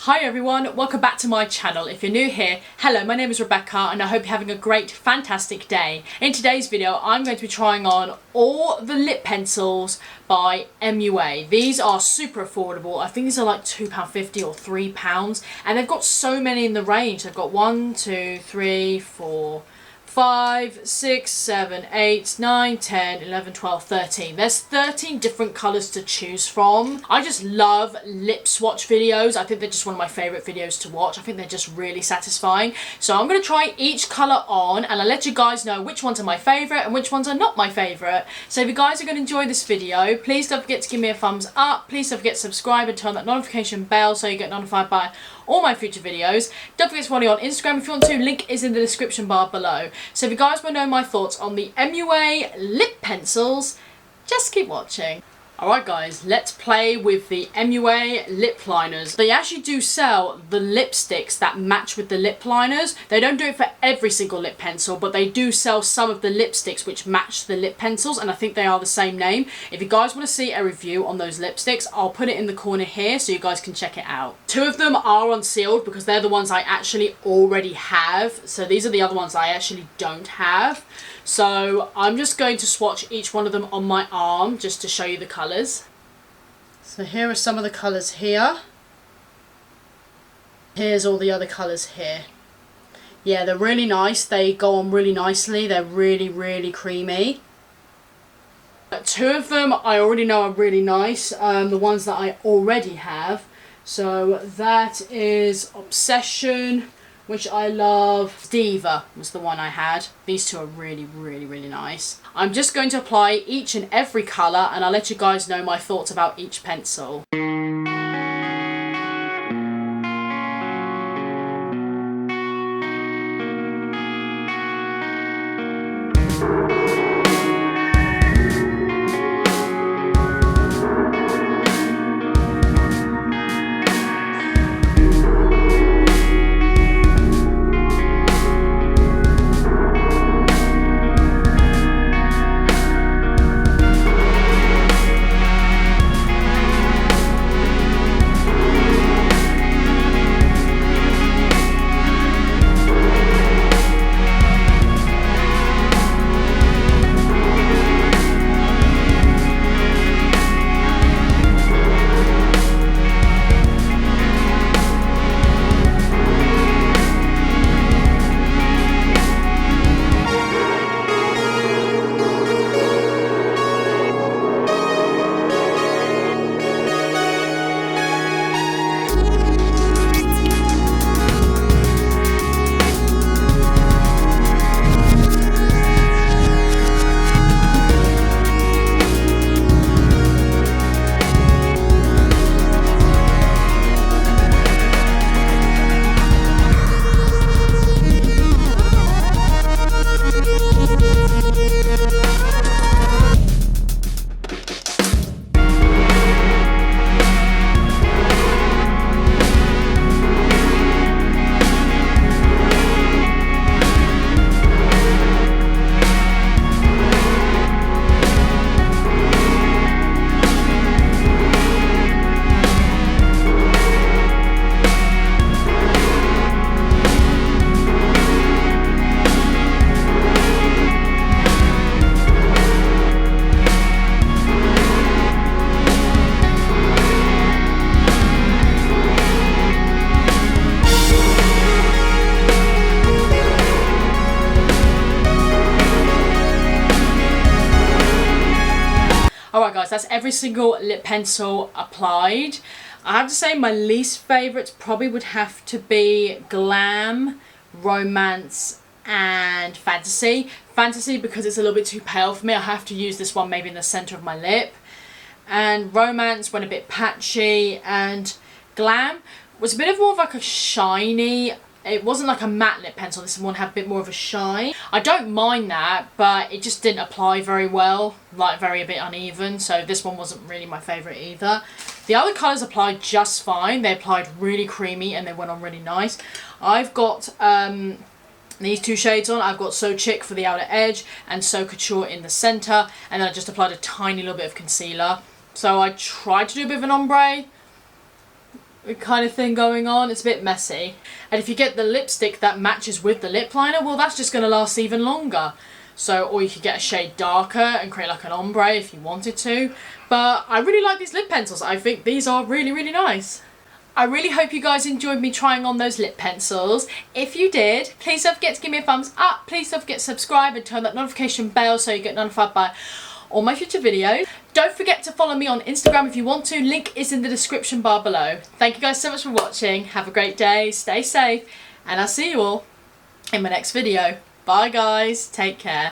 Hi everyone, welcome back to my channel. If you're new here, hello, my name is Rebecca and I hope you're having a great, fantastic day. In today's video, I'm going to be trying on all the lip pencils by MUA. These are super affordable. I think these are like £2.50 or £3, and they've got so many in the range. They've got 1, 2, 3, 4, 5, 6, 7, 8, 9, 10, 11, 12, 13. There's 13 different colours to choose from. I just love lip swatch videos. I think they're just one of my favourite videos to watch. I think they're just really satisfying. So I'm going to try each colour on and I'll let you guys know which ones are my favourite and which ones are not my favourite. So if you guys are going to enjoy this video, please don't forget to give me a thumbs up. Please don't forget to subscribe and turn that notification bell so you get notified by all my future videos. Don't forget to follow me on Instagram if you want to. Link is in the description bar below. So if you guys want to know my thoughts on the MUA lip pencils, just keep watching. Alright guys, let's play with the MUA lip liners. They actually do sell the lipsticks that match with the lip liners. They don't do it for every single lip pencil, but they do sell some of the lipsticks which match the lip pencils, and I think they are the same name. If you guys want to see a review on those lipsticks, I'll put it in the corner here so you guys can check it out. Two of them are unsealed because they're the ones I actually already have. So these are the other ones I actually don't have. So I'm just going to swatch each one of them on my arm just to show you the colours. So here are some of the colours here. Here's all the other colours here. Yeah, they're really nice. They go on really nicely. They're really, really creamy. Two of them I already know are really nice. The ones that I already have. So that is Obsession, which I love. Diva was the one I had. These two are really, really, really nice. I'm just going to apply each and every colour and I'll let you guys know my thoughts about each pencil. Alright guys, that's every single lip pencil applied. I have to say my least favourites probably would have to be Glam, Romance and Fantasy. Fantasy because it's a little bit too pale for me. I have to use this one maybe in the centre of my lip. And Romance went a bit patchy, and Glam was a bit of more of like a shiny. It wasn't like a matte lip pencil. This one had a bit more of a shine. I don't mind that, but it just didn't apply very well, like very a bit uneven. So this one wasn't really my favourite either. The other colours applied just fine. They applied really creamy and they went on really nice. I've got these two shades on. I've got So Chic for the outer edge and So Couture in the centre. And then I just applied a tiny little bit of concealer. So I tried to do a bit of an ombre. kind of thing going on. It's a bit messy. And if you get the lipstick that matches with the lip liner, well, that's just going to last even longer. So, or you could get a shade darker and create like an ombre if you wanted to. But I really like these lip pencils. I think these are really, really nice. I really hope you guys enjoyed me trying on those lip pencils. If you did, please don't forget to give me a thumbs up. Please don't forget to subscribe and turn that notification bell so you get notified by all my future videos. Don't forget to follow me on Instagram if you want to. Link is in the description bar below. Thank you guys so much for watching. Have a great day. Stay safe. And I'll see you all in my next video. Bye guys. Take care.